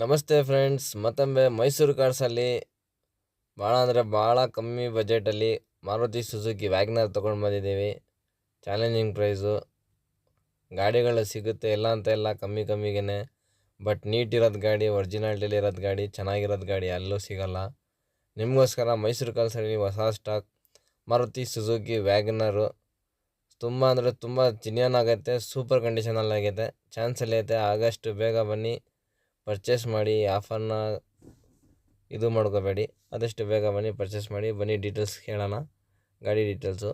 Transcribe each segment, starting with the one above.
ನಮಸ್ತೆ ಫ್ರೆಂಡ್ಸ್, ಮತ್ತೊಮ್ಮೆ ಮೈಸೂರು ಕಾರ್ಸಲ್ಲಿ ಭಾಳ ಅಂದರೆ ಭಾಳ ಕಮ್ಮಿ ಬಜೆಟಲ್ಲಿ ಮಾರುತಿ ಸುಜುಕಿ ವ್ಯಾಗ್ನರ್ ತೊಗೊಂಡು ಬಂದಿದ್ದೀವಿ. Challenging price. ಗಾಡಿಗಳು ಸಿಗುತ್ತೆ ಇಲ್ಲ ಅಂತ ಎಲ್ಲ ಕಮ್ಮಿಗೆ. ಬಟ್ ನೀಟ್ ಇರೋದು ಗಾಡಿ, ಒರಿಜಿನಾಲಿಟಿಲಿ ಇರೋದು ಗಾಡಿ, ಚೆನ್ನಾಗಿರೋದು ಗಾಡಿ ಎಲ್ಲೂ ಸಿಗೋಲ್ಲ. ನಿಮಗೋಸ್ಕರ ಮೈಸೂರು ಕಾರ್ಸಲ್ಲಿ ಹೊಸ ಸ್ಟಾಕ್ ಮಾರುತಿ ಸುಜುಕಿ ವ್ಯಾಗ್ನರು ತುಂಬ ಅಂದರೆ ತುಂಬ ಜಿನಿಯನ್ ಆಗೈತೆ. ಸೂಪರ್ ಕಂಡೀಷನಲ್ಲಾಗೈತೆ. ಚಾನ್ಸಲ್ಲಿ ಐತೆ. ಆದಷ್ಟು ಬೇಗ ಬನ್ನಿ, ಪರ್ಚೇಸ್ ಮಾಡಿ. ಆಫರ್ನ ಇದು ಮಾಡ್ಕೋಬೇಡಿ. ಆದಷ್ಟು ಬೇಗ ಬನ್ನಿ, ಪರ್ಚೇಸ್ ಮಾಡಿ. ಬನ್ನಿ ಡೀಟೇಲ್ಸ್ ಕೇಳೋಣ. ಗಾಡಿ ಡೀಟೇಲ್ಸು.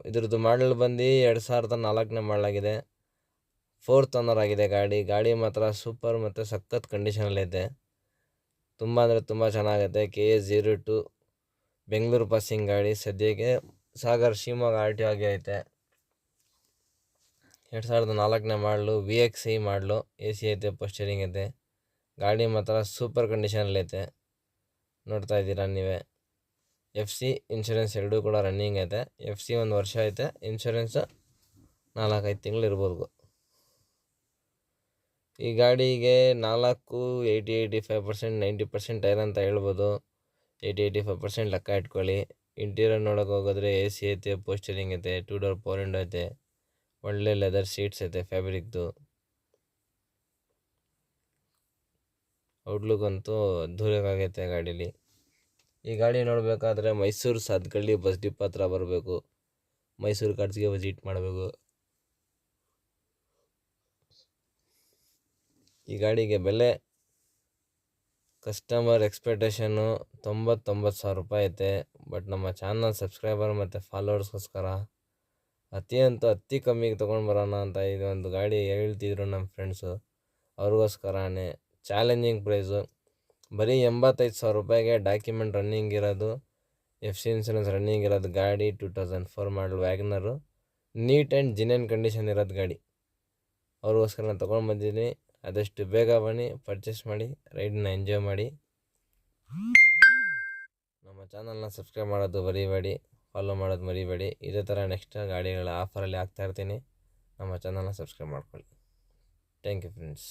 ಇದ್ರದ್ದು ಮಾಡಲ್ ಬಂದು 2004ನೇ ಮಾಡಲಾಗಿದೆ. 4th ಓನರ್ ಆಗಿದೆ ಗಾಡಿ ಮಾತ್ರ ಸೂಪರ್ ಮತ್ತು ಸಖತ್ ಕಂಡೀಷನಲ್ಲೈತೆ. ತುಂಬ ಅಂದರೆ ತುಂಬ ಚೆನ್ನಾಗೈತೆ. KA02 ಬೆಂಗಳೂರು ಪಾಸಿಂಗ್ ಗಾಡಿ. ಸದ್ಯಕ್ಕೆ ಸಾಗರ್ ಶಿವಮೊಗ್ಗ RTO ಆಗಿ ಐತೆ. 2004ನೇ ಮಾಡಲು, VXI ಮಾಡಲು. AC ಐತೆ, ಪೋಸ್ಟರಿಂಗ್ ಐತೆ. ಗಾಡಿ ಮಾತ್ರ ಸೂಪರ್ ಕಂಡೀಷನಲ್ಲೈತೆ. ನೋಡ್ತಾ ಇದ್ದೀರಾ ನೀವೇ. FC ಇನ್ಶೂರೆನ್ಸ್ ಎರಡೂ ಕೂಡ ರನ್ನಿಂಗ್ ಐತೆ. FC 1 ವರ್ಷ ಐತೆ. ಇನ್ಶೂರೆನ್ಸು 4-5 ತಿಂಗಳು ಇರ್ಬೋದು. ಈ ಗಾಡಿಗೆ 80-85%, 90% ಟೈರ್ ಅಂತ ಹೇಳ್ಬೋದು. 80-85% ಲೆಕ್ಕ ಇಟ್ಕೊಳ್ಳಿ. ಇಂಟೀರಿಯರ್ ನೋಡೋಕೆ ಹೋಗೋದ್ರೆ AC ಐತೆ, ಪೋಸ್ಟರಿಂಗ್ ಐತೆ, 2 ಡೋರ್ ಪವರ್ ವಿಂಡೋ ಐತೆ, ಒಳ್ಳೆ ಲೆದರ್ ಸೀಟ್ಸ್ ಐತೆ ಫ್ಯಾಬ್ರಿಕ್ದು. ಔಟ್ಲುಕ್ ಅಂತೂ ಅದ್ಧೂರಿಯಾಗೈತೆ ಗಾಡೀಲಿ. ಈ ಗಾಡಿ ನೋಡಬೇಕಾದ್ರೆ ಮೈಸೂರು ಸಾತ್ಗಳ್ಳಿ ಬಸ್ ಡಿಪೋ ಹತ್ರ ಬರಬೇಕು. ಮೈಸೂರು ಕಾರ್ಸ್ಗೆ ವಿಸಿಟ್ ಮಾಡಬೇಕು. ಈ ಗಾಡಿಗೆ ಬೆಲೆ ಕಸ್ಟಮರ್ ಎಕ್ಸ್ಪೆಕ್ಟೇಷನ್ನು 90,000 ರೂಪಾಯಿ ಐತೆ. ಬಟ್ ನಮ್ಮ ಚಾನಲ್ ಸಬ್ಸ್ಕ್ರೈಬರ್ ಮತ್ತು ಫಾಲೋವರ್ಸ್ಗೋಸ್ಕರ ಅತಿ ಕಮ್ಮಿಗೆ ತೊಗೊಂಡು ಬರೋಣ ಅಂತ ಇದೊಂದು ಗಾಡಿ ಹೇಳ್ತಿದ್ರು ನಮ್ಮ ಫ್ರೆಂಡ್ಸು. ಅವ್ರಿಗೋಸ್ಕರನೇ challenging price. ಬರೀ 85,000 ರೂಪಾಯಿಗೆ ಡಾಕ್ಯುಮೆಂಟ್ ರನ್ನಿಂಗ್ ಇರೋದು, FC ಇನ್ಸೂರೆನ್ಸ್ ರನ್ನಿಂಗ್ ಇರೋದು ಗಾಡಿ. 2004 ಮಾಡಲ್ ವ್ಯಾಗ್ನರು. ನೀಟ್ ಆ್ಯಂಡ್ ಜಿನಿಯನ್ ಕಂಡೀಷನ್ ಇರೋದು ಗಾಡಿ. ಅವ್ರಿಗೋಸ್ಕರ ನಾನು ತೊಗೊಂಡು ಬಂದಿದ್ದೀನಿ. ಆದಷ್ಟು ಬೇಗ ಬನ್ನಿ, ಪರ್ಚೇಸ್ ಮಾಡಿ, ರೈಡನ್ನ ಎಂಜಾಯ್ ಮಾಡಿ. ನಮ್ಮ ಚಾನಲ್ನ ಸಬ್ಸ್ಕ್ರೈಬ್ ಮಾಡೋದು ಮರಿಬೇಡಿ, ಫಾಲೋ ಮಾಡೋದು ಮರಿಬೇಡಿ. ಇದೇ ಥರ ನೆಕ್ಸ್ಟ್ ಗಾಡಿಗಳ ಆಫರಲ್ಲಿ ಹಾಕ್ತಾಯಿರ್ತೀನಿ. ನಮ್ಮ ಚಾನಲ್ನ ಸಬ್ಸ್ಕ್ರೈಬ್ ಮಾಡ್ಕೊಳ್ಳಿ. Thank you friends.